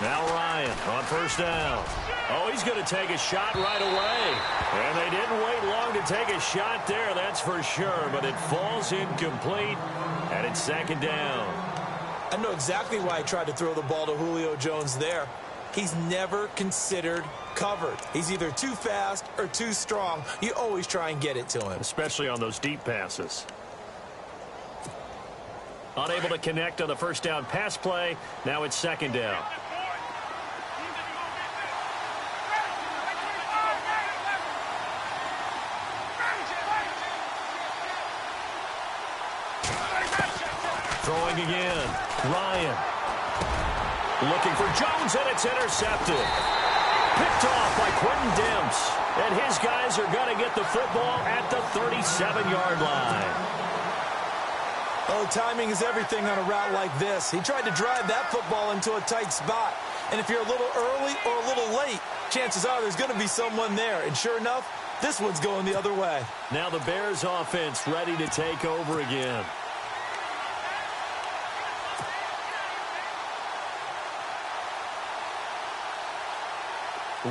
Now Ryan on first down. Oh, he's going to take a shot right away. And they didn't wait long to take a shot there, that's for sure. But it falls incomplete, and it's second down. I know exactly why he tried to throw the ball to Julio Jones there. He's never considered covered. He's either too fast or too strong. You always try and get it to him. Especially on those deep passes. Unable to connect on the first down pass play. Now it's second down. Throwing again. Ryan. Looking for Jones, and it's intercepted. Picked off by Quentin Demps. And his guys are going to get the football at the 37-yard line. Oh, timing is everything on a route like this. He tried to drive that football into a tight spot. And if you're a little early or a little late, chances are there's going to be someone there. And sure enough, this one's going the other way. Now the Bears offense ready to take over again.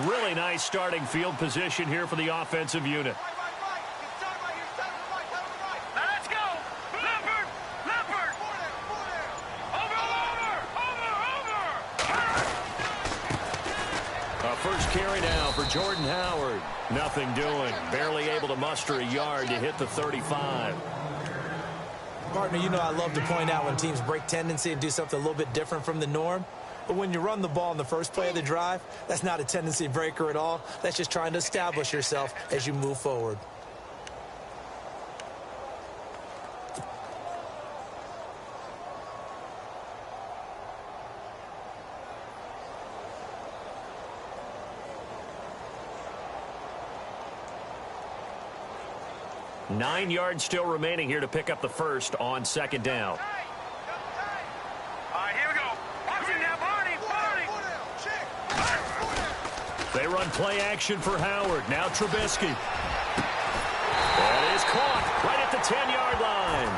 Really nice starting field position here for the offensive unit. Let's go! Leopard! Leopard! Over! A first carry now for Jordan Howard. Nothing doing. Barely able to muster a yard to hit the 35. Partner, you know I love to point out when teams break tendency and do something a little bit different from the norm. But when you run the ball in the first play of the drive, that's not a tendency breaker at all. That's just trying to establish yourself as you move forward. Nine yards still remaining here to pick up the first on second down. They run play action for Howard. Now Trubisky. That is caught right at the 10-yard line.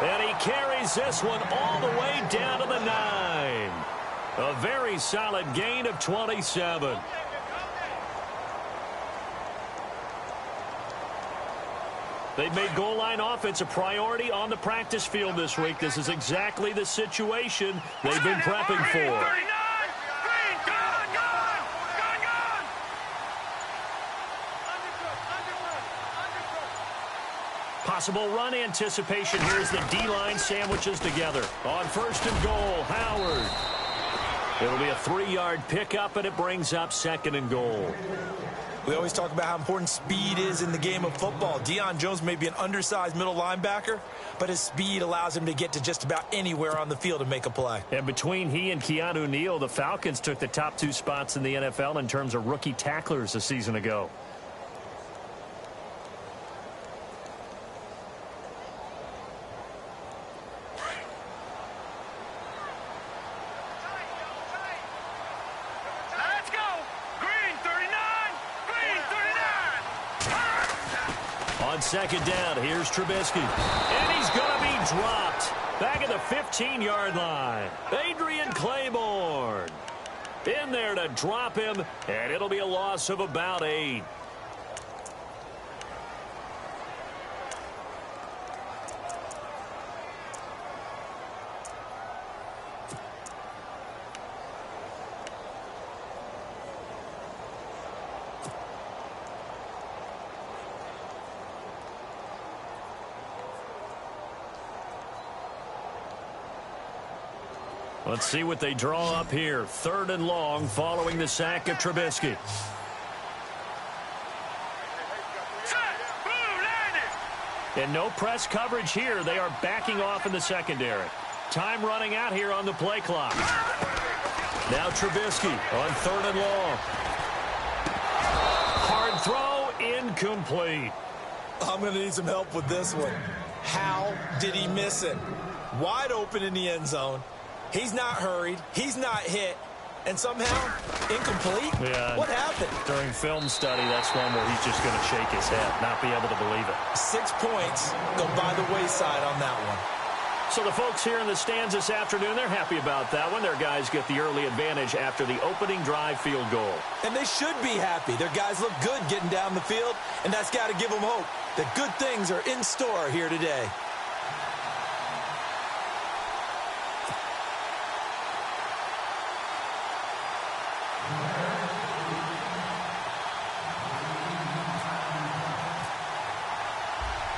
And he carries this one all the way down to the 9. A very solid gain of 27. They've made goal line offense a priority on the practice field this week. This is exactly the situation they've been prepping for. Possible run anticipation here as the D-line sandwiches together. On first and goal, Howard. It'll be a 3-yard pickup, and it brings up second and goal. We always talk about how important speed is in the game of football. Deion Jones may be an undersized middle linebacker, but his speed allows him to get to just about anywhere on the field and make a play. And between he and Keanu Neal, the Falcons took the top 2 spots in the NFL in terms of rookie tacklers a season ago. Second down, here's Trubisky. And he's going to be dropped back at the 15-yard line. Adrian Claiborne in there to drop him, and it'll be a loss of about 8. Let's see what they draw up here. 3rd and long following the sack of Trubisky. And no press coverage here. They are backing off in the secondary. Time running out here on the play clock. Now Trubisky on 3rd and long. Hard throw, incomplete. I'm going to need some help with this one. How did he miss it? Wide open in the end zone. He's not hurried. He's not hit. And somehow, incomplete? Yeah. What happened? During film study, that's one where he's just going to shake his head, not be able to believe it. 6 points go by the wayside on that one. So the folks here in the stands this afternoon, they're happy about that one. Their guys get the early advantage after the opening drive field goal. And they should be happy. Their guys look good getting down the field, and that's got to give them hope that good things are in store here today.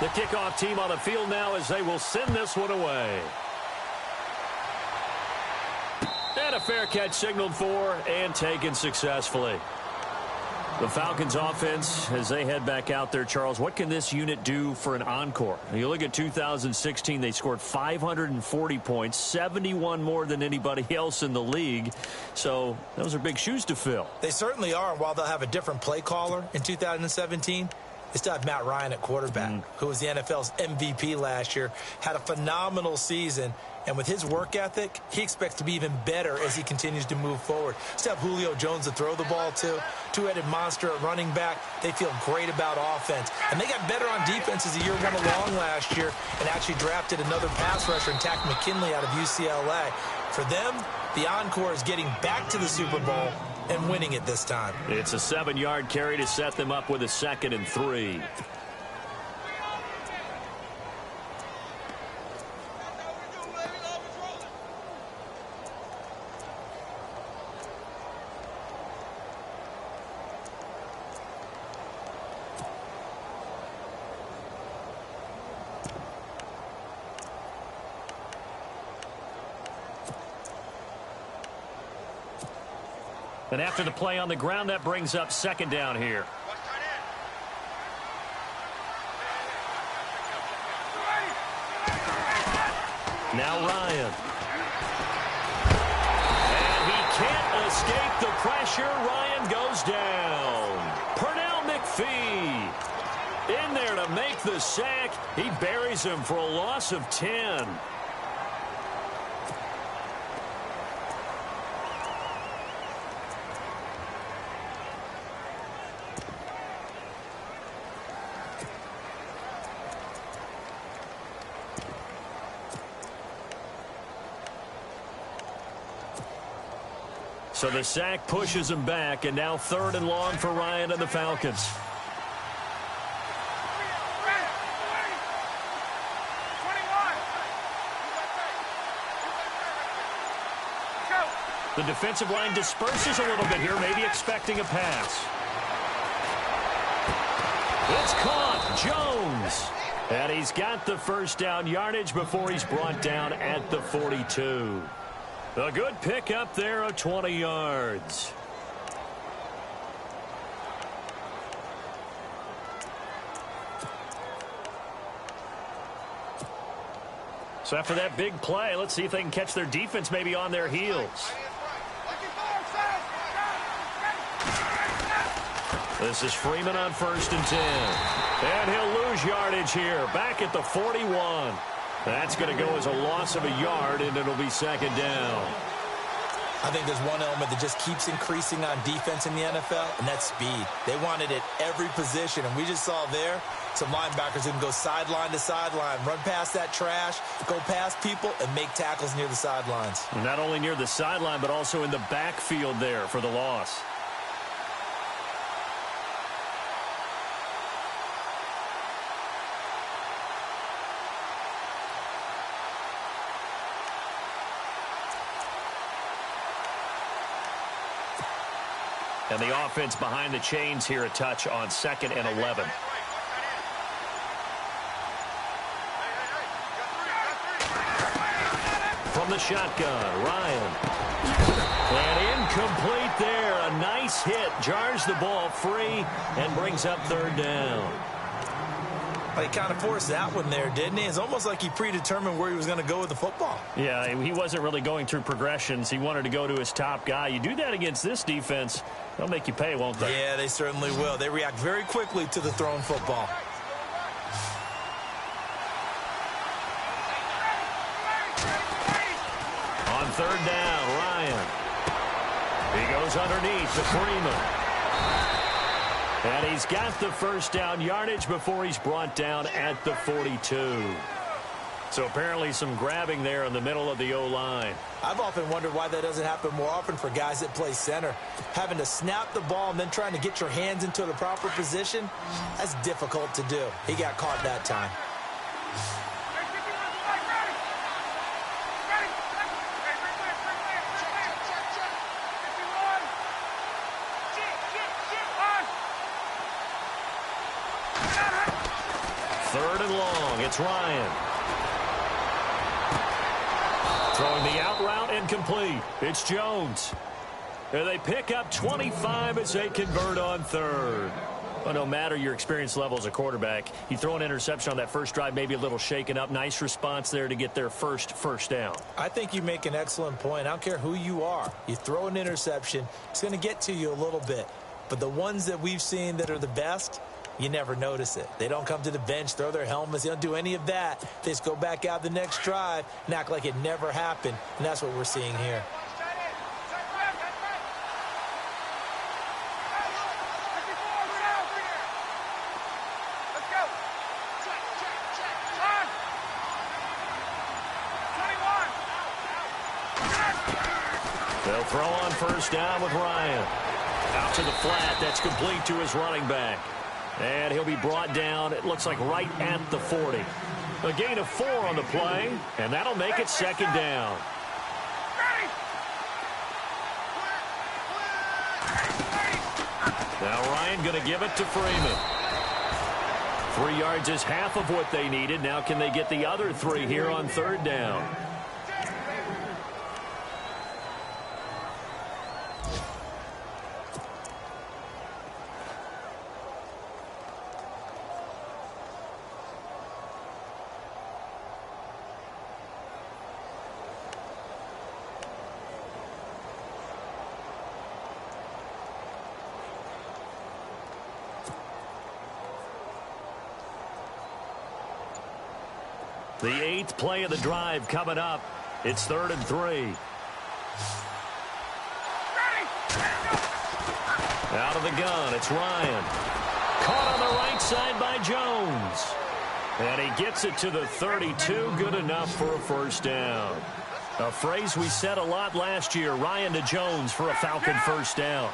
The kickoff team on the field now as they will send this one away. And a fair catch signaled for and taken successfully. The Falcons offense, as they head back out there, Charles, what can this unit do for an encore? You look at 2016, they scored 540 points, 71 more than anybody else in the league. So those are big shoes to fill. They certainly are. While they'll have a different play caller in 2017, they still have Matt Ryan at quarterback, who was the NFL's MVP last year, had a phenomenal season. And with his work ethic, he expects to be even better as he continues to move forward. Still have Julio Jones to throw the ball to. Two-headed monster at running back. They feel great about offense. And they got better on defense as the year went along last year and actually drafted another pass rusher and Takk McKinley out of UCLA. For them, the encore is getting back to the Super Bowl and winning it this time. It's a 7-yard carry to set them up with a 2nd and 3. And after the play on the ground, that brings up 2nd down here. Now Ryan. And he can't escape the pressure. Ryan goes down. Pernell McPhee in there to make the sack. He buries him for a loss of 10. So the sack pushes him back, and now 3rd and long for Ryan and the Falcons. The defensive line disperses a little bit here, maybe expecting a pass. It's caught. Jones. And he's got the 1st down yardage before he's brought down at the 42. A good pickup there of 20 yards. So after that big play, let's see if they can catch their defense maybe on their heels. This is Freeman on 1st and 10. And he'll lose yardage here, back at the 41. That's going to go as a loss of a yard, and it'll be 2nd down. I think there's one element that just keeps increasing on defense in the NFL, and that's speed. They want it at every position, and we just saw there some linebackers who can go sideline to sideline, run past that trash, go past people, and make tackles near the sidelines. Not only near the sideline, but also in the backfield there for the loss. And the offense behind the chains here, a touch on 2nd and 11. From the shotgun, Ryan. And incomplete there. A nice hit. Jars the ball free and brings up 3rd down. He kind of forced that one there, didn't he? It's almost like he predetermined where he was going to go with the football. Yeah, he wasn't really going through progressions. He wanted to go to his top guy. You do that against this defense, they'll make you pay, won't they? Yeah, they certainly will. They react very quickly to the thrown football. On 3rd down, Ryan. He goes underneath to Freeman. And he's got the 1st down yardage before he's brought down at the 42. So apparently some grabbing there in the middle of the O-line. I've often wondered why that doesn't happen more often for guys that play center. Having to snap the ball and then trying to get your hands into the proper position, that's difficult to do. He got caught that time. Third and long. It's Ryan. Throwing the out route incomplete. It's Jones. And they pick up 25 as they convert on third. Well, no matter your experience level as a quarterback, you throw an interception on that first drive, maybe a little shaken up. Nice response there to get their first down. I think you make an excellent point. I don't care who you are. You throw an interception, it's going to get to you a little bit. But the ones that we've seen that are the best, you never notice it. They don't come to the bench, throw their helmets. They don't do any of that. They just go back out the next drive and act like it never happened. And that's what we're seeing here. They'll throw on first down with Ryan. Out to the flat. That's complete to his running back. And he'll be brought down, it looks like right at the 40. A gain of 4 on the play, and that'll make it second down. Now Ryan going to give it to Freeman. 3 yards is half of what they needed. Now can they get the other 3 here on third down? The 8th play of the drive coming up. It's 3rd and 3. Out of the gun, it's Ryan. Caught on the right side by Jones. And he gets it to the 32. Good enough for a first down. A phrase we said a lot last year. Ryan to Jones for a Falcon first down.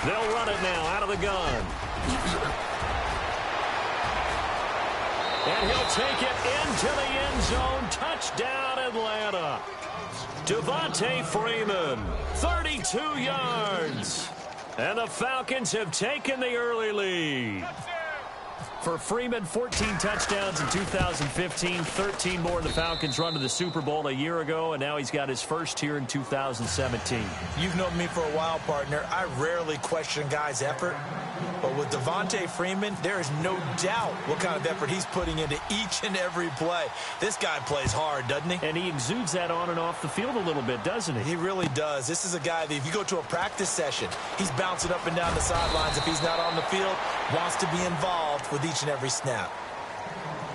They'll run it now out of the gun. And he'll take it into the end zone. Touchdown, Atlanta. Devontae Freeman, 32 yards. And the Falcons have taken the early lead. For Freeman, 14 touchdowns in 2015, 13 more in the Falcons' run to the Super Bowl a year ago, and now he's got his first here in 2017. You've known me for a while, partner. I rarely question guys' effort. But with Devontae Freeman, there is no doubt what kind of effort he's putting into each and every play. This guy plays hard, doesn't he? And he exudes that on and off the field a little bit, doesn't he? He really does. This is a guy that if you go to a practice session, he's bouncing up and down the sidelines. If he's not on the field, wants to be involved with each and every snap.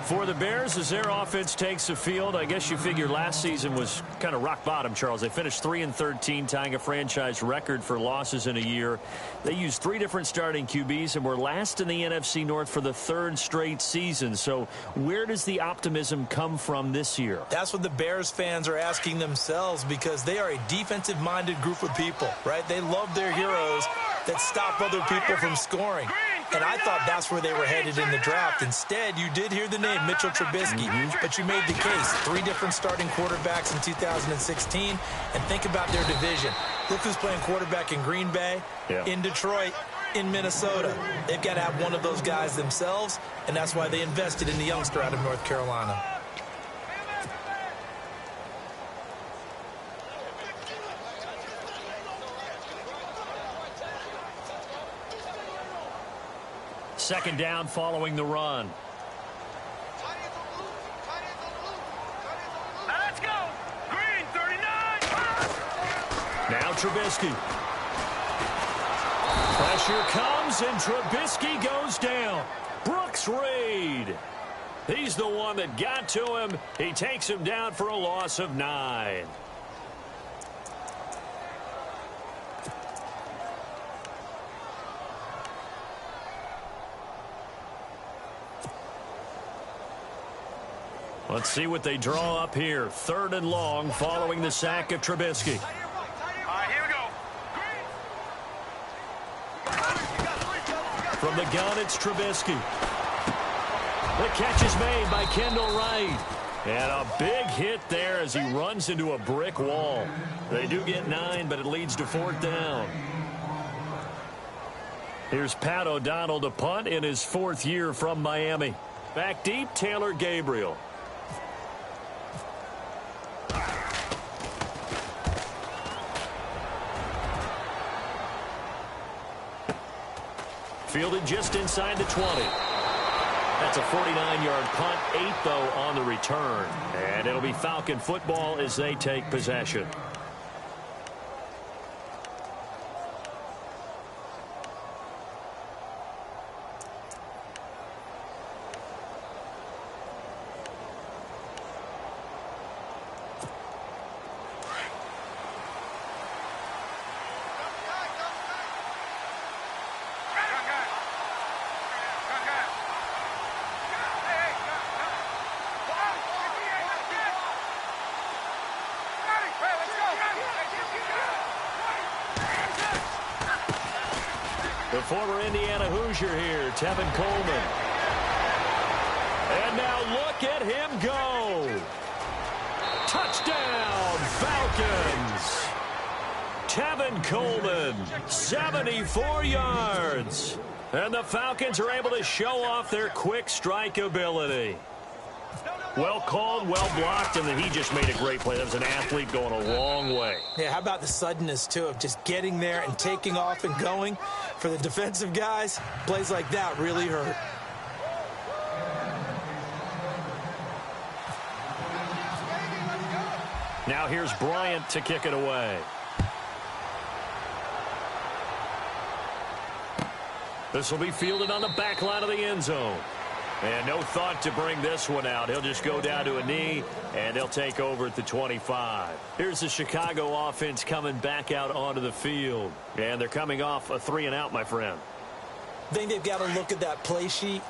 For the Bears, as their offense takes the field, I guess you figure last season was kind of rock bottom, Charles. They finished 3-13, tying a franchise record for losses in a year. They used 3 different starting QBs and were last in the NFC North for the 3rd straight season. So where does the optimism come from this year? That's what the Bears fans are asking themselves, because they are a defensive-minded group of people, right? They love their heroes that stop other people from scoring. And I thought that's where they were headed in the draft. Instead, you did hear the name Mitchell Trubisky, but you made the case. 3 different starting quarterbacks in 2016. And think about their division. Look who's playing quarterback in Green Bay, in Detroit, in Minnesota. They've got to have one of those guys themselves, and that's why they invested in the youngster out of North Carolina. Second down following the run. Let's go. Green, 39. Now Trubisky. Pressure comes, and Trubisky goes down. Brooks Reed. He's the one that got to him. He takes him down for a loss of 9. Let's see what they draw up here. 3rd and long following the sack of Trubisky. All right, here we go. From the gun, it's Trubisky. The catch is made by Kendall Wright. And a big hit there as he runs into a brick wall. They do get 9, but it leads to 4th down. Here's Pat O'Donnell to punt in his 4th year from Miami. Back deep, Taylor Gabriel. Fielded just inside the 20. That's a 49-yard punt, 8, though, on the return. And it'll be Falcon football as they take possession. The former Indiana Hoosier here, Tevin Coleman. And now look at him go. Touchdown, Falcons. Tevin Coleman, 74 yards. And the Falcons are able to show off their quick strike ability. Well called, well blocked, and then he just made a great play. That was an athlete going a long way. Yeah, how about the suddenness, too, of just getting there and taking off and going? For the defensive guys, plays like that really hurt. Now here's Bryant to kick it away. This will be fielded on the back line of the end zone. And no thought to bring this one out. He'll just go down to a knee, and they'll take over at the 25. Here's the Chicago offense coming back out onto the field. And they're coming off a 3-and-out, my friend. I think they've got to look at that play sheet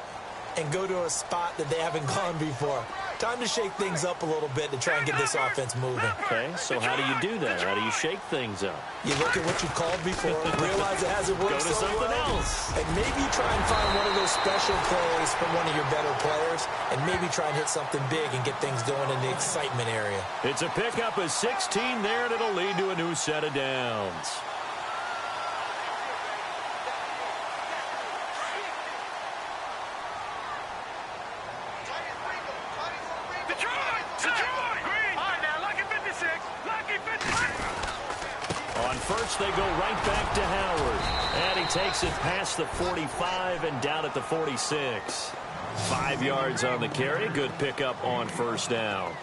and go to a spot that they haven't gone before. Time to shake things up a little bit to try and get this offense moving. Okay, so how do you do that? How do you shake things up? You look at what you called before, realize it hasn't worked Go to so something well, else. and maybe try and find one of those special plays from one of your better players, and maybe try and hit something big and get things going in the excitement area. It's a pickup of 16 there, and it'll lead to a new set of downs. First, they go right back to Howard. And he takes it past the 45 and down at the 46. 5 yards on the carry. Good pickup on first down.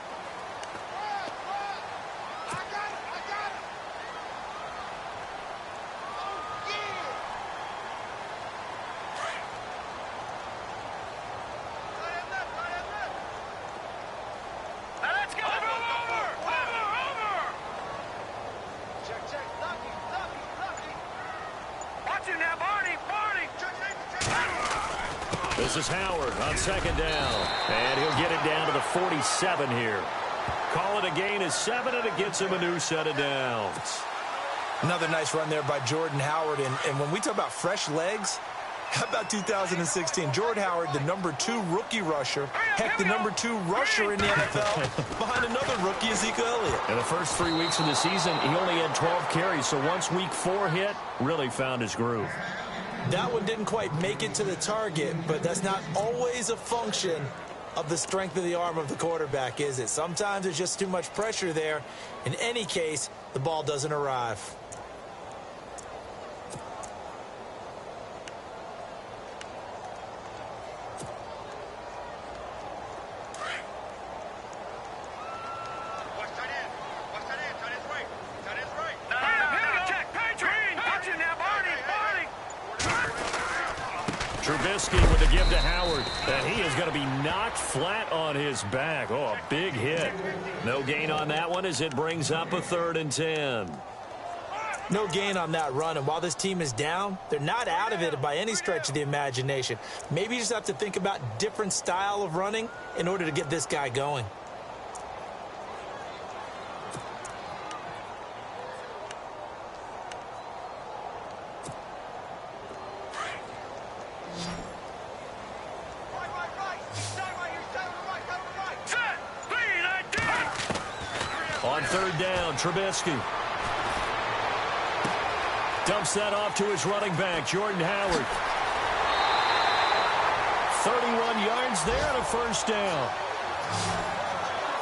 This is Howard on second down. And he'll get it down to the 47 here. Call it a gain of 7, and it gets him a new set of downs. Another nice run there by Jordan Howard. And when we talk about fresh legs, how about 2016? Jordan Howard, the #2 rookie rusher. Heck, the #2 rusher in the NFL behind another rookie, Ezekiel Elliott. In the first 3 weeks of the season, he only had 12 carries. So once week 4 hit, really found his groove. That one didn't quite make it to the target, but that's not always a function of the strength of the arm of the quarterback, is it? Sometimes there's just too much pressure there. In any case, the ball doesn't arrive. Trubisky with the give to Howard, and he is going to be knocked flat on his back. Oh, a big hit. No gain on that one as it brings up a 3rd and 10. No gain on that run, and while this team is down, they're not out of it by any stretch of the imagination. Maybe you just have to think about different style of running in order to get this guy going. On third down, Trubisky dumps that off to his running back, Jordan Howard. 31 yards there and a first down.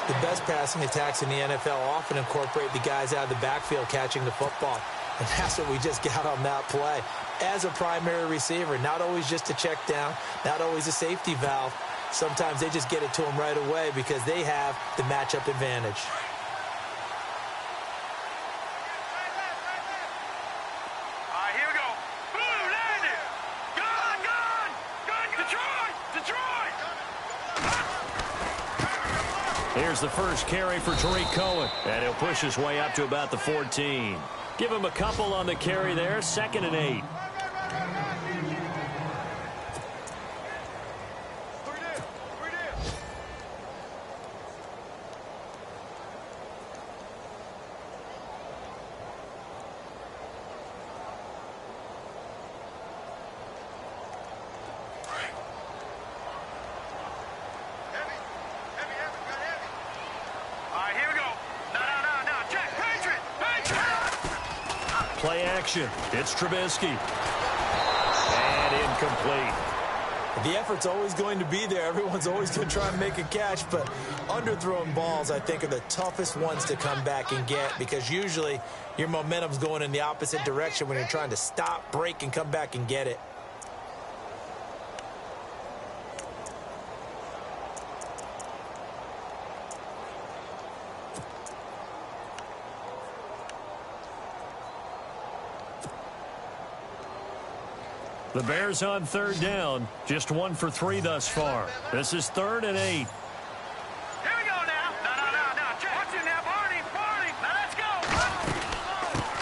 The best passing attacks in the NFL often incorporate the guys out of the backfield catching the football. And that's what we just got on that play. As a primary receiver, not always just a check down, not always a safety valve. Sometimes they just get it to them right away because they have the matchup advantage. Here's the first carry for Tariq Cohen, and he'll push his way up to about the 14. Give him a couple on the carry there, 2nd and 8. Play action. It's Trubisky. And incomplete. The effort's always going to be there. Everyone's always going to try and make a catch, but underthrown balls, I think, are the toughest ones to come back and get because usually your momentum's going in the opposite direction when you're trying to stop, break, and come back and get it. The Bears on third down, just 1 for 3 thus far. This is 3rd and 8. Here we go now. No. Watch it now, Barney. Now let's go.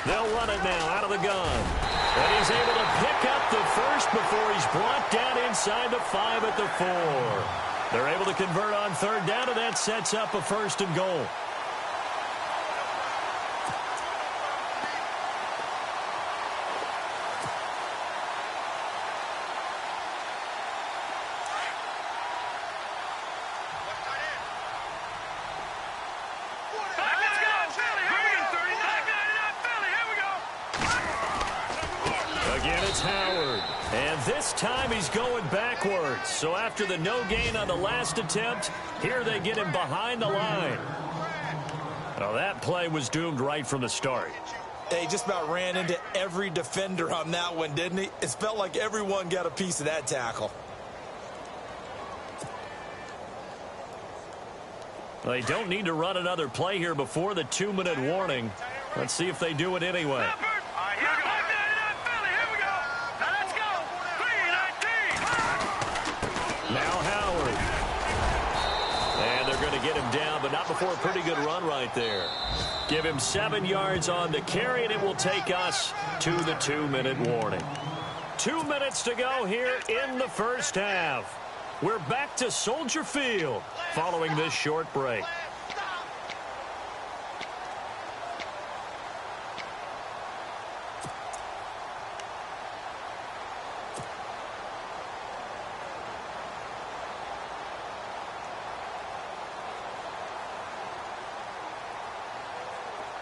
They'll run it now out of the gun. And he's able to pick up the first before he's brought down inside the 5 at the 4. They're able to convert on third down, and that sets up a 1st and goal. Howard, and this time he's going backwards. So after the no gain on the last attempt, here they get him behind the line. Well, that play was doomed right from the start. He just about ran into every defender on that one, didn't he? It felt like everyone got a piece of that tackle. They don't need to run another play here before the 2-minute warning. Let's see if they do it anyway. Get him down, but not before a pretty good run right there. Give him 7 yards on the carry, and it will take us to the 2-minute warning. 2 minutes to go here in the first half. We're back to Soldier Field following this short break.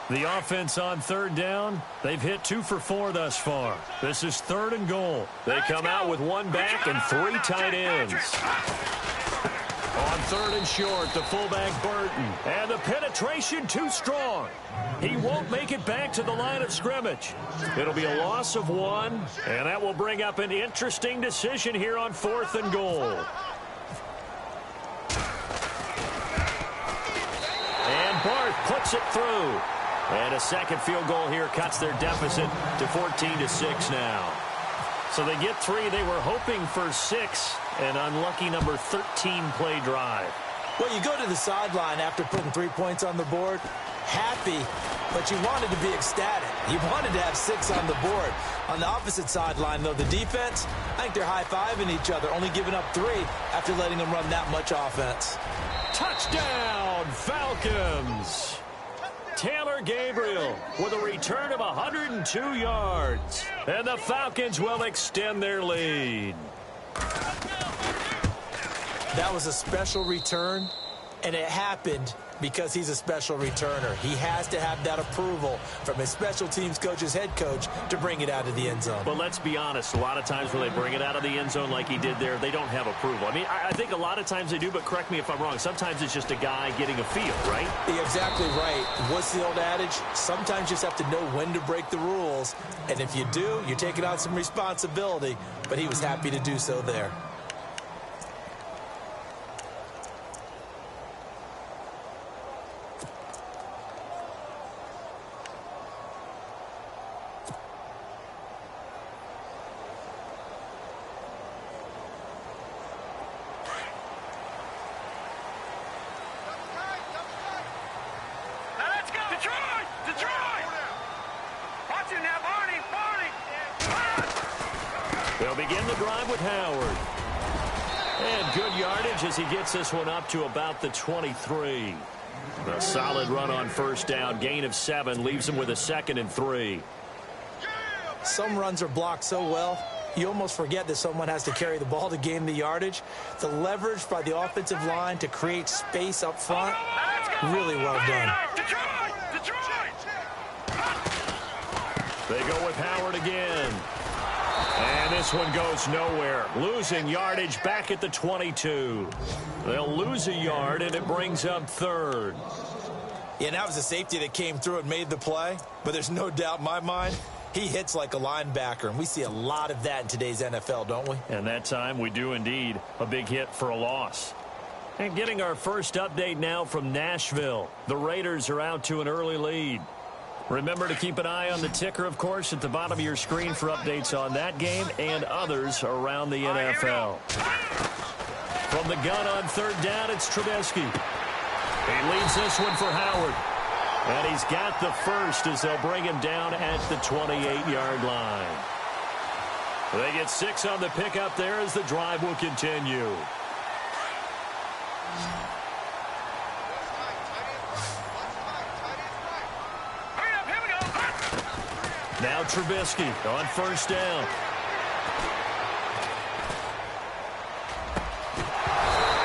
The offense on third down, they've hit 2 for 4 thus far. This is 3rd and goal. They come out with 1 back and 3 tight ends. On 3rd and short, the fullback Burton. And the penetration too strong. He won't make it back to the line of scrimmage. It'll be a loss of 1, and that will bring up an interesting decision here on 4th and goal. And Barth puts it through. And a second field goal here cuts their deficit to 14-6 now. So they get 3. They were hoping for 6. An unlucky number 13 play drive. Well, you go to the sideline after putting 3 points on the board, happy, but you wanted to be ecstatic. He wanted to have 6 on the board. On the opposite sideline, though, the defense, I think they're high-fiving each other, only giving up 3 after letting them run that much offense. Touchdown, Falcons! Taylor Gabriel with a return of 102 yards. And the Falcons will extend their lead. That was a special return, and it happened because he's a special returner. He has to have that approval from his special teams coach's head coach to bring it out of the end zone. But let's be honest, a lot of times when they bring it out of the end zone like he did there, they don't have approval. I mean, I think a lot of times they do, but correct me if I'm wrong. Sometimes it's just a guy getting a feel, right? You're exactly right. What's the old adage? Sometimes you just have to know when to break the rules. And if you do, you're taking on some responsibility. But he was happy to do so there. They'll begin the drive with Howard. And good yardage as he gets this one up to about the 23. A solid run on first down. Gain of 7 leaves him with a 2nd and 3. Some runs are blocked so well, you almost forget that someone has to carry the ball to gain the yardage. The leverage by the offensive line to create space up front, really well done. They go with Howard again. And this one goes nowhere. Losing yardage back at the 22. They'll lose a yard, and it brings up 3rd. Yeah, that was a safety that came through and made the play. But there's no doubt in my mind, he hits like a linebacker. And we see a lot of that in today's NFL, don't we? And that time we do indeed. A big hit for a loss. And getting our first update now from Nashville. The Raiders are out to an early lead. Remember to keep an eye on the ticker, of course, at the bottom of your screen for updates on that game and others around the NFL. From the gun on 3rd down, it's Trubisky. He leads this one for Howard. And he's got the first as they'll bring him down at the 28-yard line. They get 6 on the pickup there as the drive will continue. Now Trubisky on first down.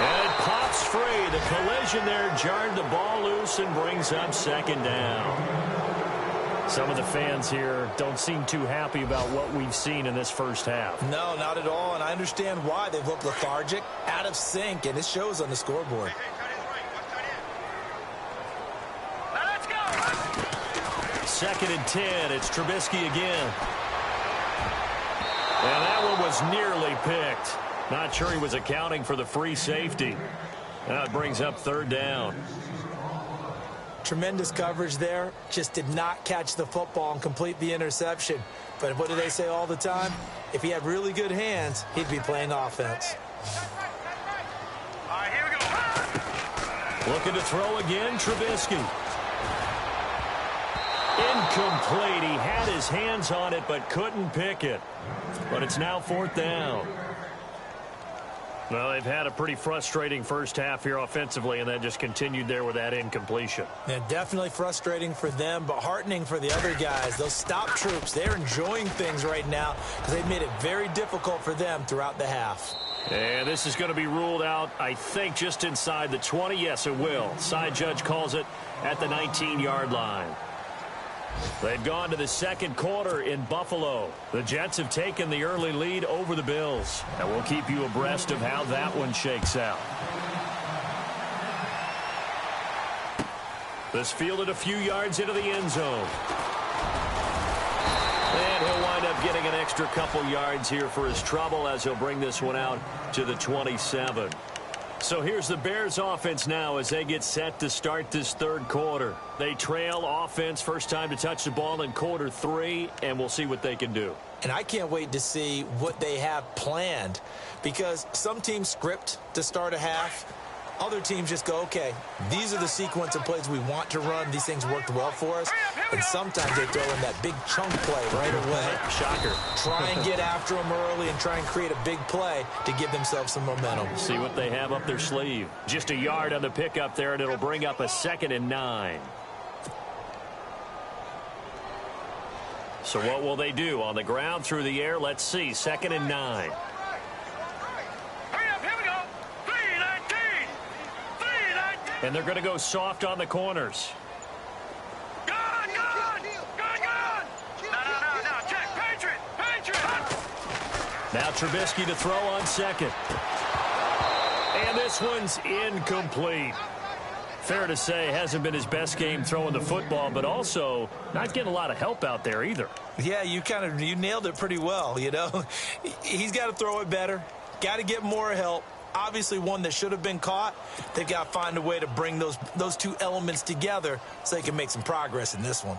And it pops free. The collision there jarred the ball loose and brings up 2nd down. Some of the fans here don't seem too happy about what we've seen in this first half. No, not at all, and I understand why. They've looked lethargic, out of sync, and it shows on the scoreboard. 2nd and 10. It's Trubisky again. And that one was nearly picked. Not sure he was accounting for the free safety. Now it brings up 3rd down. Tremendous coverage there. Just did not catch the football and complete the interception. But what do they say all the time? If he had really good hands, he'd be playing offense. All right, here we go. Looking to throw again, Trubisky. Incomplete. He had his hands on it but couldn't pick it. But it's now 4th down. Well, they've had a pretty frustrating first half here offensively, and that just continued there with that incompletion. Yeah, definitely frustrating for them, but heartening for the other guys. Those stop troops, they're enjoying things right now because they've made it very difficult for them throughout the half. And this is going to be ruled out, I think, just inside the 20. Yes, it will. Side judge calls it at the 19-yard line. They've gone to the 2nd quarter in Buffalo. The Jets have taken the early lead over the Bills. And we'll keep you abreast of how that one shakes out. This fielded a few yards into the end zone. And he'll wind up getting an extra couple yards here for his trouble as he'll bring this one out to the 27. So here's the Bears offense now as they get set to start this 3rd quarter. They trail offense, first time to touch the ball in quarter 3, and we'll see what they can do. And I can't wait to see what they have planned because some teams script to start a half. Other teams just go, okay, these are the sequence of plays we want to run. These things worked well for us. And sometimes they throw in that big chunk play right away. Shocker. Try and get after them early and try and create a big play to give themselves some momentum. See what they have up their sleeve. Just a yard on the pickup there, and it'll bring up a 2nd and 9. So what will they do? On the ground, through the air, let's see. 2nd and 9. And they're going to go soft on the corners. Gone! No, check, Patriot! Now Trubisky to throw on 2nd. And this one's incomplete. Fair to say, hasn't been his best game throwing the football, but also not getting a lot of help out there either. Yeah, you nailed it pretty well, you know. He's got to throw it better. Got to get more help. Obviously one that should have been caught. They've got to find a way to bring those two elements together so they can make some progress in this one.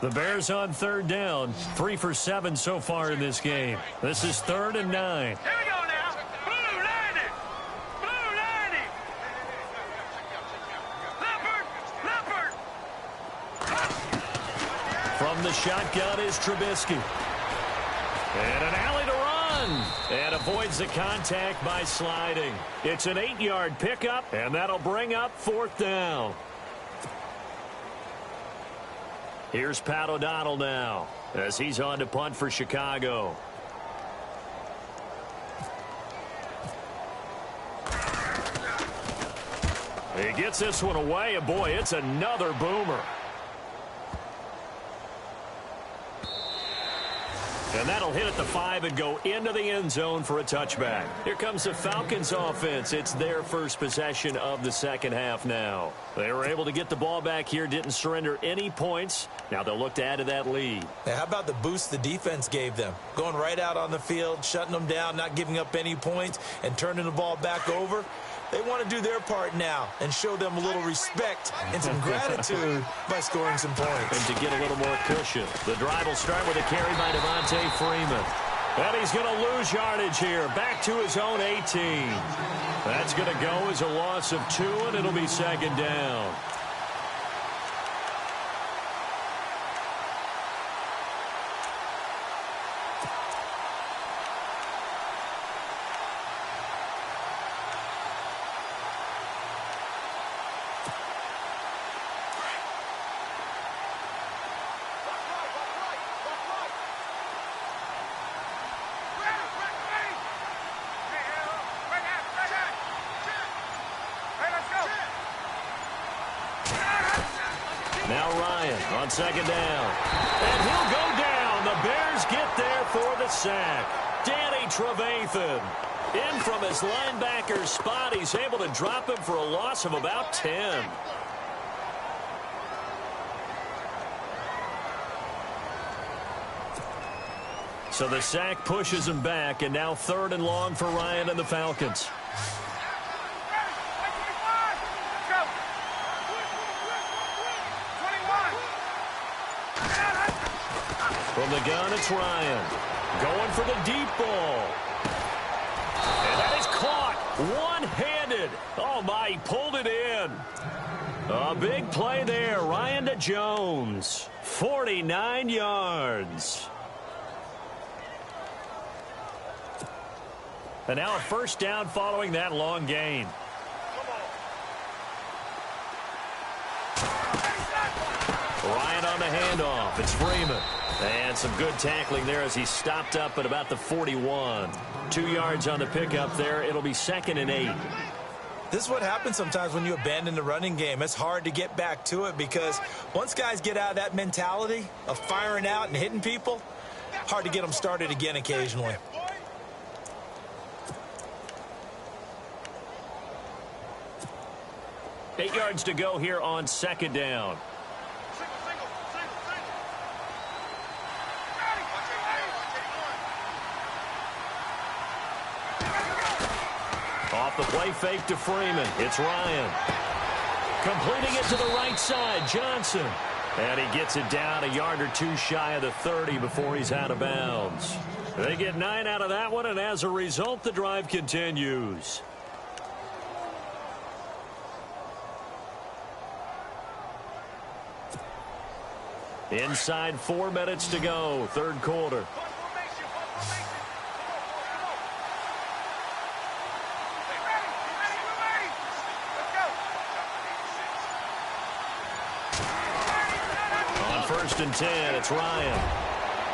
The Bears on 3rd down. 3 for 7 so far in this game. This is 3rd and 9. Here we go now. Blue 90. Leopard. From the shotgun is Trubisky. And an alley to run. And avoids the contact by sliding. It's an 8-yard pickup, and that'll bring up 4th down. Here's Pat O'Donnell now as he's on to punt for Chicago. He gets this one away, and boy, it's another boomer. And that'll hit at the 5 and go into the end zone for a touchback. Here comes the Falcons offense. It's their first possession of the second half now. They were able to get the ball back here, didn't surrender any points. Now they'll look to add to that lead. Now, how about the boost the defense gave them? Going right out on the field, shutting them down, not giving up any points, and turning the ball back over. They want to do their part now and show them a little respect and some gratitude by scoring some points. And to get a little more cushion. The drive will start with a carry by Devontae Freeman. And he's going to lose yardage here. Back to his own 18. That's going to go as a loss of 2, and it'll be 2nd down. Now Ryan on 2nd down. And he'll go down. The Bears get there for the sack. Danny Trevathan in from his linebacker spot. He's able to drop him for a loss of about 10. So the sack pushes him back, and now 3rd and long for Ryan and the Falcons. From the gun, it's Ryan. Going for the deep ball. And that is caught one-handed. Oh, my, he pulled it in. A big play there. Ryan to Jones. 49 yards. And now a 1st down following that long gain. Ryan on the handoff. It's Freeman. And some good tackling there as he stopped up at about the 41. 2 yards on the pickup there. It'll be 2nd and 8. This is what happens sometimes when you abandon the running game. It's hard to get back to it because once guys get out of that mentality of firing out and hitting people, hard to get them started again occasionally. Eight yards to go here on 2nd down. Off the play fake to Freeman. It's Ryan. Completing it to the right side. Johnson. And he gets it down a yard or 2 shy of the 30 before he's out of bounds. They get 9 out of that one, and as a result, the drive continues. Inside 4 minutes to go, third quarter. On 1st and 10, it's Ryan.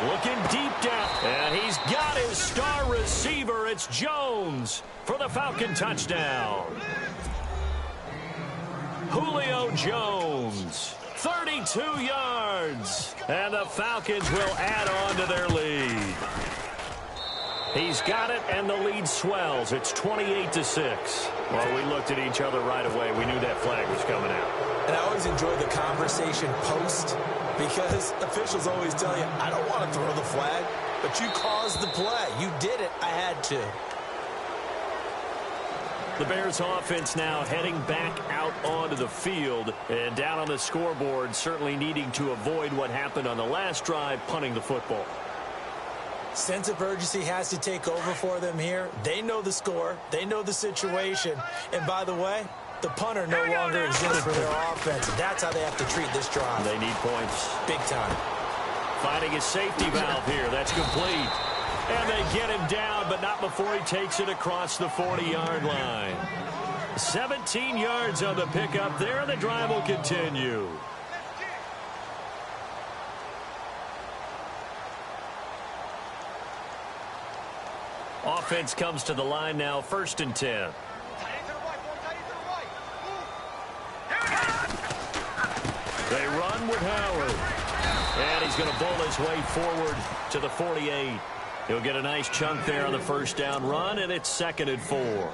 Looking deep down, and he's got his star receiver. It's Jones for the Falcon touchdown. Julio Jones, 32 yards, and the Falcons will add on to their lead. He's got it, and the lead swells. It's 28-6. Well, we looked at each other right away. We knew that flag was coming out. And I always enjoy the conversation post, because officials always tell you, I don't want to throw the flag, but you caused the play. You did it. I had to. The Bears offense now heading back out onto the field, and down on the scoreboard, certainly needing to avoid what happened on the last drive, punting the football. Sense of urgency has to take over for them here. They know the score. They know the situation. And by the way, the punter no longer exists for their offense. That's how they have to treat this drive. They need points. Big time. Finding a safety valve here. That's complete. And they get him down, but not before he takes it across the 40-yard line. 17 yards on the pickup there, and the drive will continue. Offense comes to the line now, 1st and 10. They run with Howard. And he's going to bowl his way forward to the 48. He'll get a nice chunk there on the first down run, and it's 2nd and 4.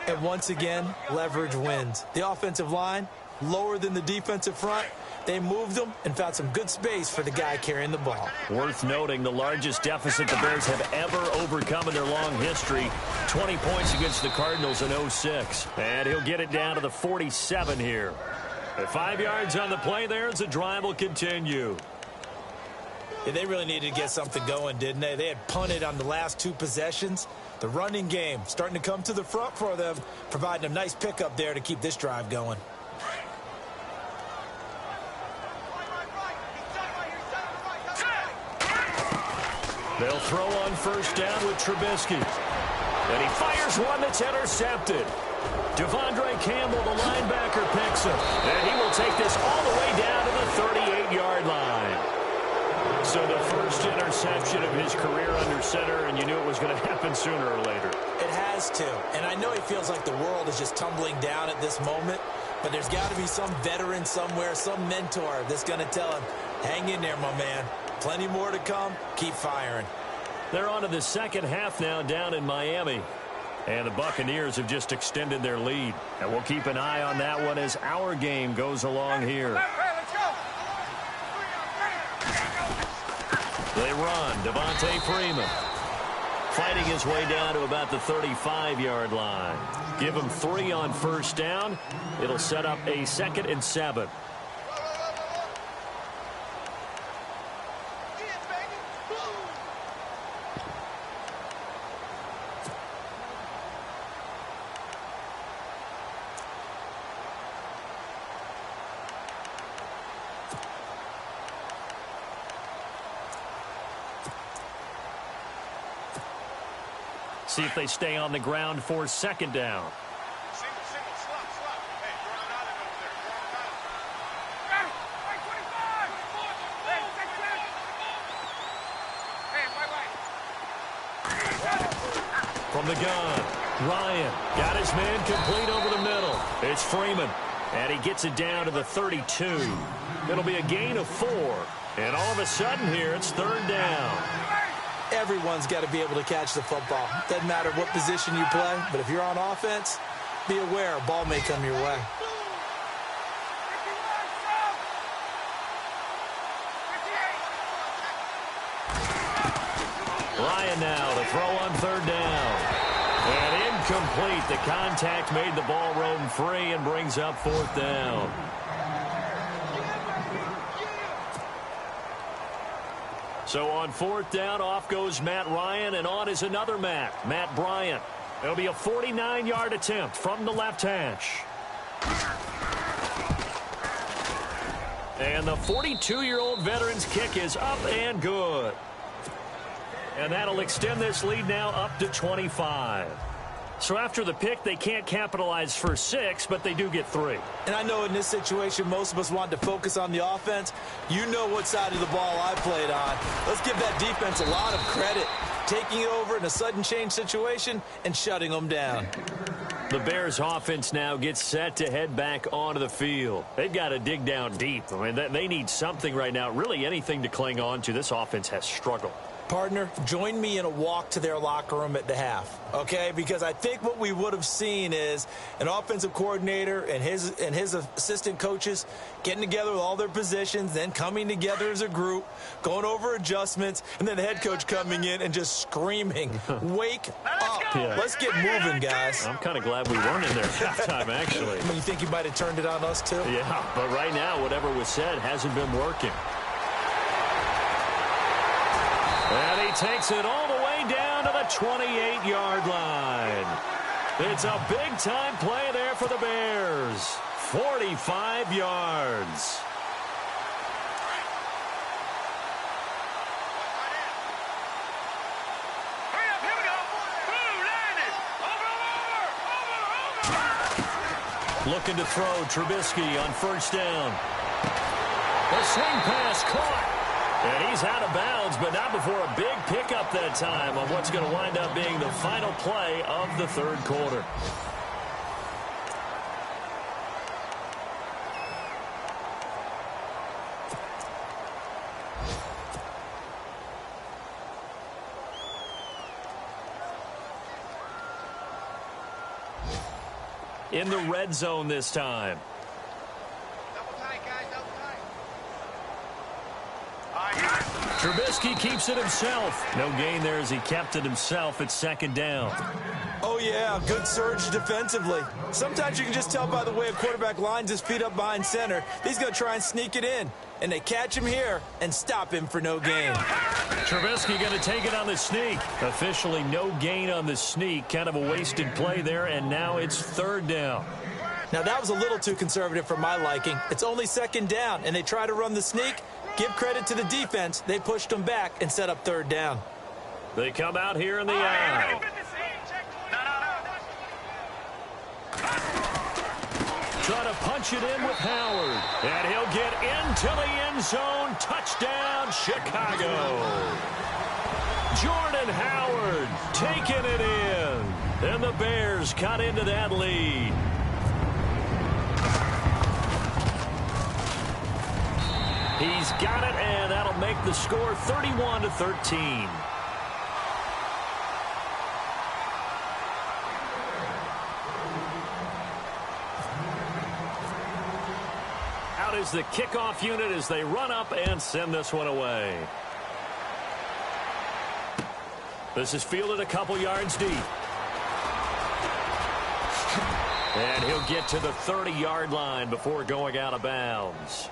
And once again, leverage wins. The offensive line, lower than the defensive front. They moved them and found some good space for the guy carrying the ball. Worth noting, the largest deficit the Bears have ever overcome in their long history, 20 points against the Cardinals in 06. And he'll get it down to the 47 here. At 5 yards on the play there as the drive will continue. Yeah, they really needed to get something going, didn't they? They had punted on the last 2 possessions. The running game starting to come to the front for them, providing a nice pickup there to keep this drive going. They'll throw on first down with Trubisky. And he fires one that's intercepted. Devondre Campbell, the linebacker, picks him. And he will take this all the way down to the 38-yard line. So the first interception of his career under center, and you knew it was going to happen sooner or later. It has to. And I know he feels like the world is just tumbling down at this moment, but there's got to be some veteran somewhere, some mentor that's going to tell him, hang in there, my man. Plenty more to come. Keep firing. They're on to the second half now down in Miami. And the Buccaneers have just extended their lead. And we'll keep an eye on that one as our game goes along here. They run. Devontae Freeman fighting his way down to about the 35-yard line. Give him 3 on first down. It'll set up a 2nd and 7. See if they stay on the ground for 2nd down. Single, slop. Hey, you're on island over there. You're on island. Hey, 25. From the gun, Ryan got his man complete over the middle. It's Freeman, and he gets it down to the 32. It'll be a gain of 4. And all of a sudden here, it's 3rd down. Everyone's got to be able to catch the football. Doesn't matter what position you play, but if you're on offense, be aware a ball may come your way. Ryan now to throw on 3rd down. And incomplete. The contact made the ball roam free and brings up 4th down. So on 4th down, off goes Matt Ryan, and on is another Matt Bryant. It'll be a 49-yard attempt from the left hash. And the 42-year-old veteran's kick is up and good. And that'll extend this lead now up to 25. So after the pick, they can't capitalize for 6, but they do get 3. And I know in this situation, most of us want to focus on the offense. You know what side of the ball I played on. Let's give that defense a lot of credit, taking it over in a sudden change situation and shutting them down. The Bears offense now gets set to head back onto the field. They've got to dig down deep. I mean, they need something right now, really anything to cling on to. This offense has struggled. Partner, join me in a walk to their locker room at the half, okay? Because I think what we would have seen is an offensive coordinator and his assistant coaches getting together with all their positions, then coming together as a group, going over adjustments, and then the head coach coming in and just screaming, "Wake up. Yeah. Let's get moving, guys." I'm kind of glad we weren't in there at halftime, actually. I mean, you think you might have turned it on us, too? Yeah, but right now, whatever was said hasn't been working. And he takes it all the way down to the 28-yard line. It's a big-time play there for the Bears. 45 yards. Hurry up, here we go. Blue, line it. Over. Looking to throw Trubisky on first down. The swing pass caught. And he's out of bounds, but not before a big pickup that time on what's going to wind up being the final play of the third quarter. In the red zone this time. Trubisky keeps it himself. No gain there as he kept it himself at second down. Oh, yeah, good surge defensively. Sometimes you can just tell by the way a quarterback lines his feet up behind center. He's going to try and sneak it in. And they catch him here and stop him for no gain. Trubisky going to take it on the sneak. Officially no gain on the sneak. Kind of a wasted play there, and now it's third down. Now, that was a little too conservative for my liking. It's only second down, and they try to run the sneak. Give credit to the defense. They pushed them back and set up third down. They come out here in the eye. Try to punch it in with Howard. And he'll get into the end zone. Touchdown, Chicago. Jordan Howard taking it in. And the Bears cut into that lead. He's got it, and that'll make the score 31-13. Out is the kickoff unit as they run up and send this one away. This is fielded a couple yards deep. And he'll get to the 30-yard line before going out of bounds.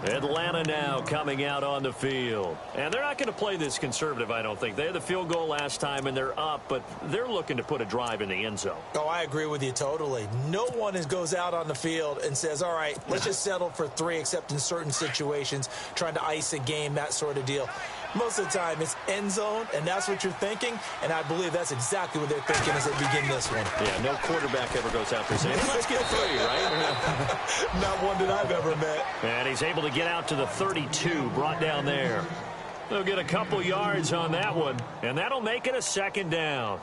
Atlanta now coming out on the field. And they're not going to play this conservative, I don't think. They had the field goal last time, and they're up, but they're looking to put a drive in the end zone. Oh, I agree with you totally. No one goes out on the field and says, all right, let's just settle for 3, except in certain situations, trying to ice a game, that sort of deal. Most of the time, it's end zone, and that's what you're thinking, and I believe that's exactly what they're thinking as they begin this one. Yeah, no quarterback ever goes out there saying, let's get 3, right? Not one that I've ever met. And he's able to get out to the 32, brought down there. They'll get a couple yards on that one, and that'll make it a second down.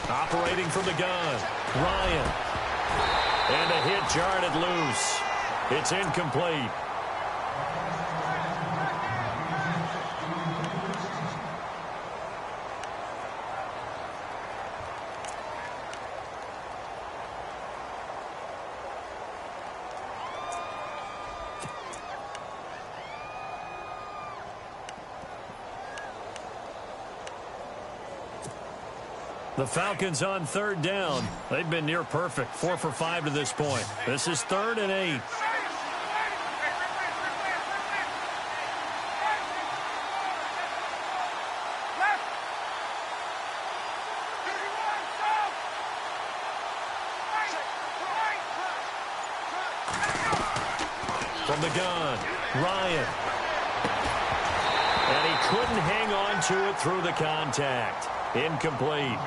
Operating from the gun, Ryan. And a hit jarred loose. It's incomplete. The Falcons on third down. They've been near perfect, 4 for 5 to this point. This is 3rd and 8. From the gun, Ryan. And he couldn't hang on to it through the contact. Incomplete.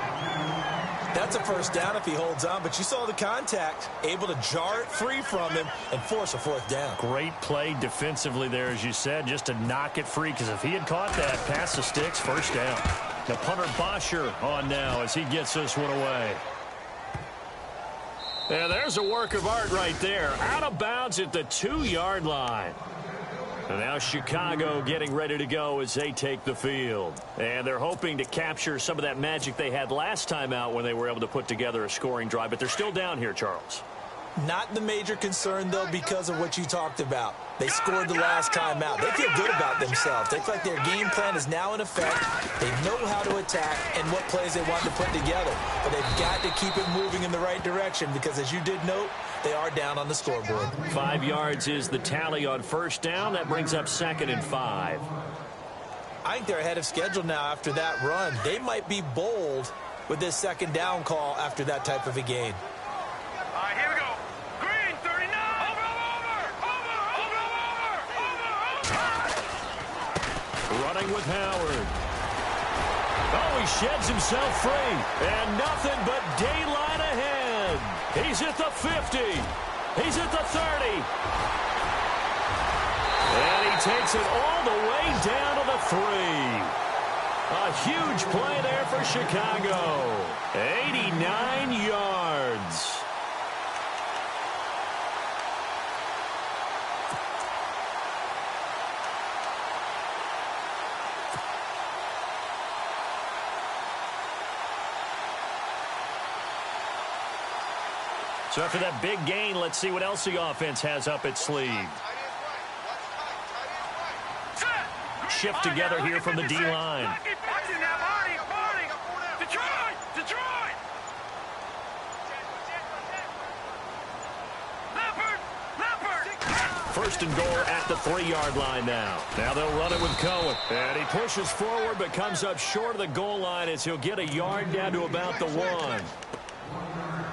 That's a first down if he holds on, but you saw the contact, able to jar it free from him and force a 4th down. Great play defensively there, as you said, just to knock it free, because if he had caught that, pass the sticks, first down. The punter Bosher on now as he gets this one away. And there's a work of art right there. Out of bounds at the 2-yard line. And now Chicago getting ready to go as they take the field. And they're hoping to capture some of that magic they had last time out when they were able to put together a scoring drive. But they're still down here, Charles. Not the major concern, though, because of what you talked about. They scored the last time out. They feel good about themselves. They feel like their game plan is now in effect. They know how to attack and what plays they want to put together. But they've got to keep it moving in the right direction because, as you did note, they are down on the scoreboard. 5 yards is the tally on first down. That brings up 2nd and 5. I think they're ahead of schedule now after that run. They might be bold with this 2nd down call after that type of a gain. All right, here we go. Green, 39. Over. Running with Howard. Oh, he sheds himself free. And nothing but daylight ahead. He's at the 50. He's at the 30. And he takes it all the way down to the 3. A huge play there for Chicago. 89 yards. So after that big gain, let's see what else the offense has up its sleeve. Shift together here from the D-line. First and goal at the 3-yard line now. Now they'll run it with Cohen. And he pushes forward but comes up short of the goal line as he'll get a yard down to about the 1.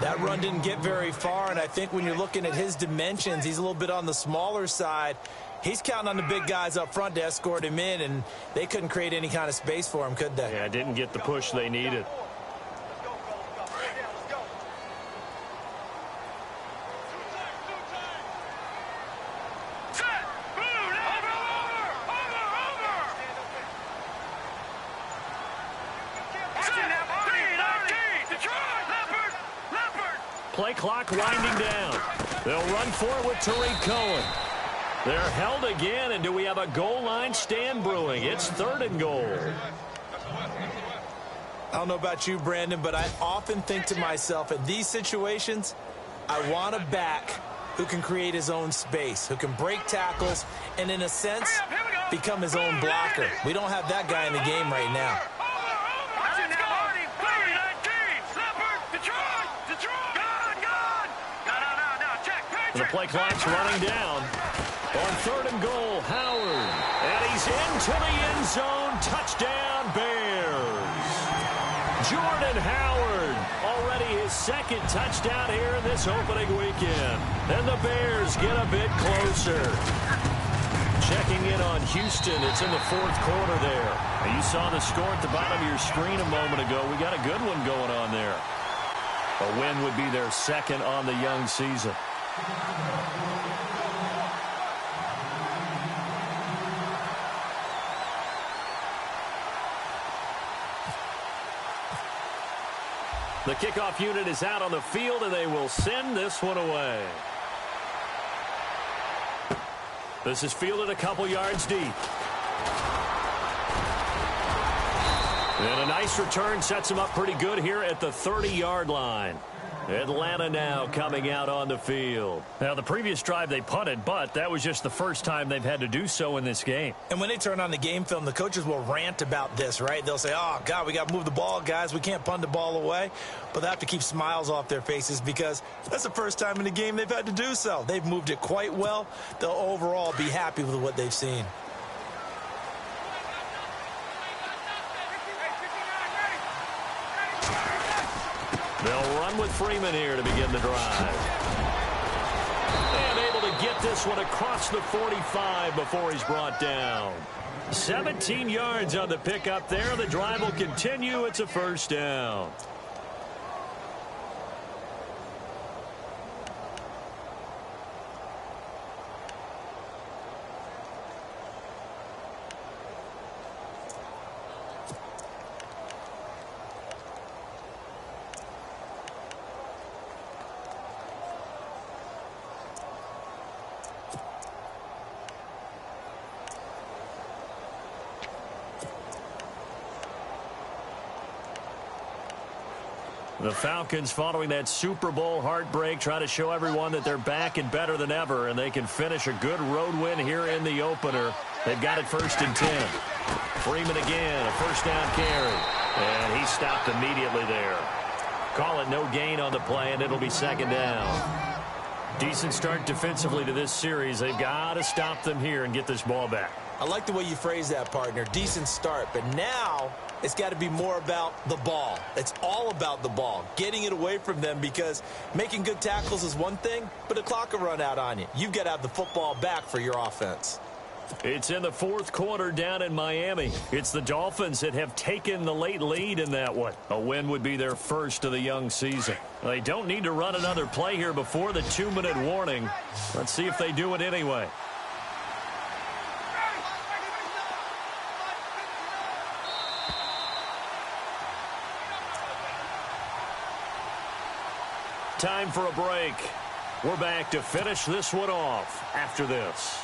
That run didn't get very far, and I think when you're looking at his dimensions, he's a little bit on the smaller side. He's counting on the big guys up front to escort him in, and they couldn't create any kind of space for him, could they? Yeah, didn't get the push they needed. Play clock winding down. They'll run for it with Tariq Cohen. They're held again, and do we have a goal line stand brewing? It's 3rd and goal. I don't know about you, Brandon, but I often think to myself, in these situations, I want a back who can create his own space, who can break tackles, and in a sense, become his own blocker. We don't have that guy in the game right now. And the play clock's running down. On 3rd and goal, Howard. And he's into the end zone. Touchdown, Bears. Jordan Howard. Already his 2nd touchdown here in this opening weekend. And the Bears get a bit closer. Checking in on Houston. It's in the 4th quarter there. Now you saw the score at the bottom of your screen a moment ago. We got a good one going on there. A win would be their 2nd on the young season. The kickoff unit is out on the field, and they will send this one away. This is fielded a couple yards deep. And a nice return sets him up pretty good here at the 30-yard line. Atlanta now coming out on the field. Now, the previous drive they punted, but that was just the first time they've had to do so in this game. And when they turn on the game film, the coaches will rant about this, right? They'll say, oh, God, we got to move the ball, guys. We can't punt the ball away. But they have to keep smiles off their faces because that's the first time in the game they've had to do so. They've moved it quite well. They'll overall be happy with what they've seen. They'll run with Freeman here to begin the drive. And able to get this one across the 45 before he's brought down. 17 yards on the pickup there. The drive will continue. It's a first down. The Falcons, following that Super Bowl heartbreak, try to show everyone that they're back and better than ever, and they can finish a good road win here in the opener. They've got it 1st and 10. Freeman again, a first down carry. And he stopped immediately there. Call it no gain on the play, and it'll be 2nd down. Decent start defensively to this series. They've got to stop them here and get this ball back. I like the way you phrase that, partner. Decent start. But now it's got to be more about the ball. It's all about the ball, getting it away from them, because making good tackles is one thing, but the clock will run out on you. You've got to have the football back for your offense. It's in the 4th quarter down in Miami. It's the Dolphins that have taken the late lead in that one. A win would be their first of the young season. They don't need to run another play here before the 2-minute warning. Let's see if they do it anyway. Time for a break. We're back to finish this one off after this.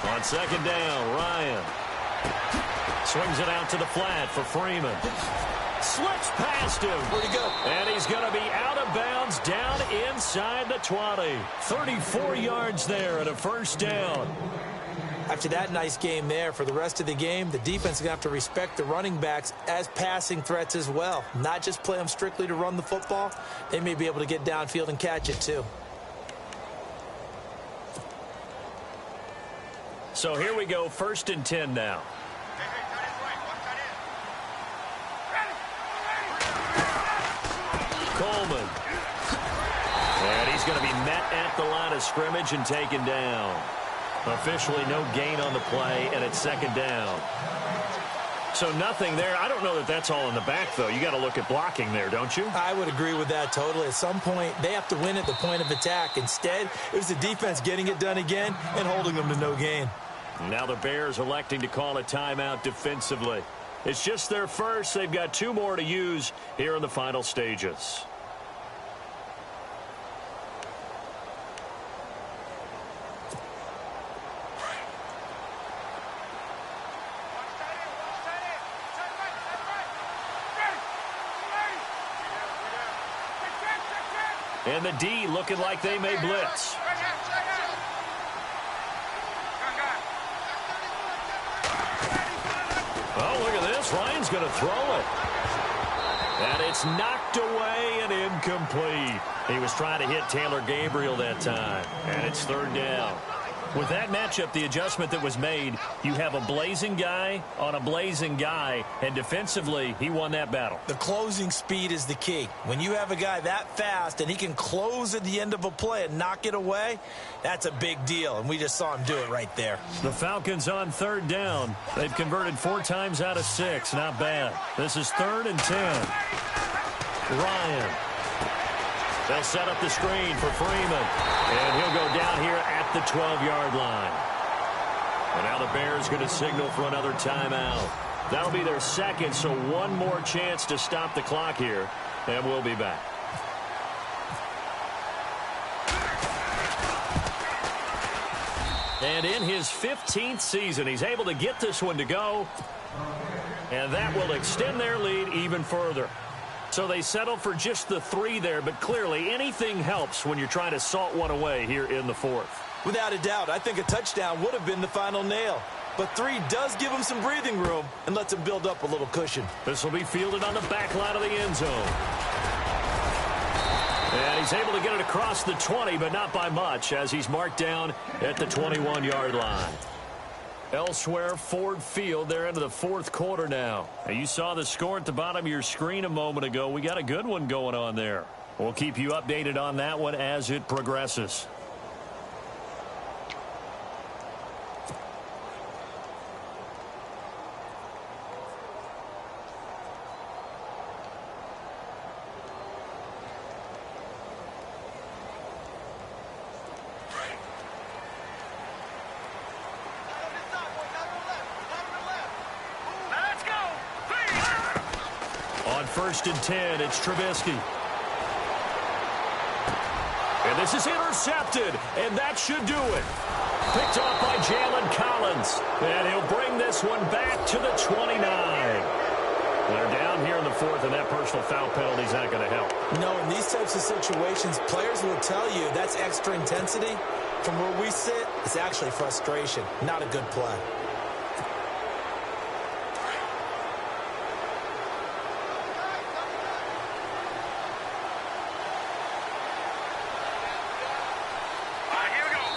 On 2nd down, Ryan swings it out to the flat for Freeman. Slips past him. Where'd he go? And he's going to be out of bounds down inside the 20. 34 yards there and a first down. After that nice game there, for the rest of the game, the defense is going to have to respect the running backs as passing threats as well. Not just play them strictly to run the football. They may be able to get downfield and catch it too. So here we go, 1st and 10 now. Coleman. And he's going to be met at the line of scrimmage and taken down. Officially no gain on the play, and it's 2nd down. So nothing there. I don't know that that's all in the back, though. You got to look at blocking there, don't you? I would agree with that totally. At some point, they have to win at the point of attack. Instead, it was the defense getting it done again and holding them to no gain. Now the Bears electing to call a timeout defensively. It's just their first. They've got 2 more to use here in the final stages. And the D looking like they may blitz. Oh, look at this. Ryan's going to throw it. And it's knocked away and incomplete. He was trying to hit Taylor Gabriel that time. And it's 3rd down. With that matchup, the adjustment that was made, you have a blazing guy on a blazing guy, and defensively, he won that battle. The closing speed is the key. When you have a guy that fast and he can close at the end of a play and knock it away, that's a big deal, and we just saw him do it right there. The Falcons on third down. They've converted 4 times out of 6. Not bad. This is 3rd and 10. Ryan. They'll set up the screen for Freeman. And he'll go down here at the 12-yard line. And now the Bears going to signal for another timeout. That'll be their second, so one more chance to stop the clock here. And we'll be back. And in his 15th season, he's able to get this one to go. And that will extend their lead even further. So they settle for just the 3 there, but clearly anything helps when you're trying to salt one away here in the 4th. Without a doubt, I think a touchdown would have been the final nail. But 3 does give him some breathing room and lets him build up a little cushion. This will be fielded on the back line of the end zone. And he's able to get it across the 20, but not by much, as he's marked down at the 21-yard line. Elsewhere, Ford Field, they're into the 4th quarter now. And you saw the score at the bottom of your screen a moment ago. We got a good one going on there. We'll keep you updated on that one as it progresses. On 1st and 10, it's Trubisky. And this is intercepted, and that should do it. Picked off by Jalen Collins. And he'll bring this one back to the 29. They're down here in the 4th, and that personal foul penalty is not going to help. No, in these types of situations, players will tell you that's extra intensity. From where we sit, it's actually frustration, not a good play.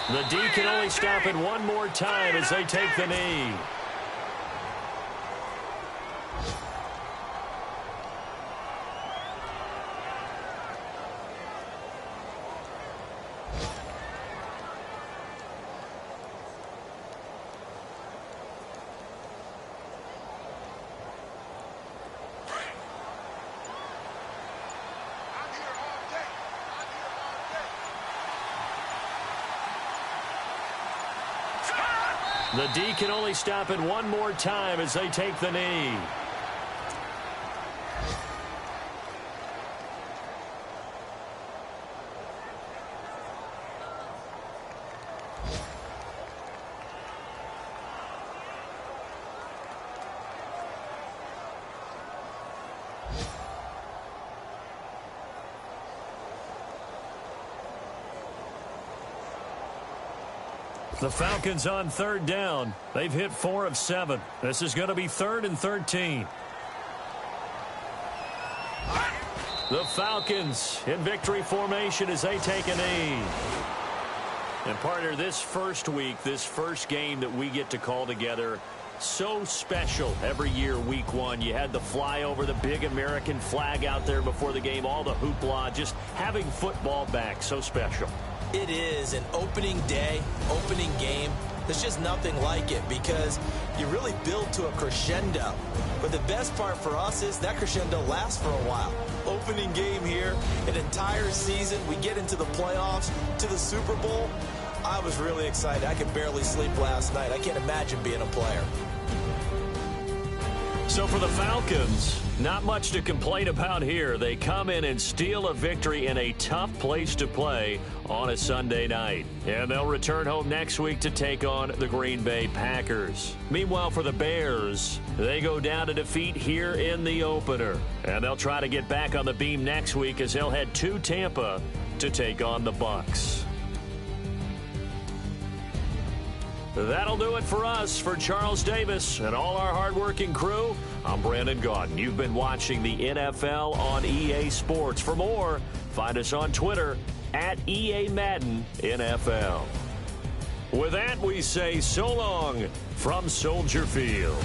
The D can only stop it one more time as they take the knee. The D can only stop it one more time as they take the knee. The Falcons on 3rd down. They've hit 4 of 7. This is going to be 3rd and 13. The Falcons in victory formation as they take a knee. And partner, this first week, this first game that we get to call together, so special every year, week 1. You had the flyover, the big American flag out there before the game, all the hoopla, just having football back, so special. It is an opening day, opening game. There's just nothing like it because you really build to a crescendo. But the best part for us is that crescendo lasts for a while. Opening game here, an entire season. We get into the playoffs, to the Super Bowl. I was really excited. I could barely sleep last night. I can't imagine being a player. So for the Falcons, not much to complain about here. They come in and steal a victory in a tough place to play on a Sunday night. And they'll return home next week to take on the Green Bay Packers. Meanwhile, for the Bears, they go down to defeat here in the opener. And they'll try to get back on the beam next week as they'll head to Tampa to take on the Bucs. That'll do it for us. For Charles Davis and all our hardworking crew, I'm Brandon Gaudin. You've been watching the NFL on EA Sports. For more, find us on Twitter @EA Madden NFL. With that, we say so long from Soldier Field.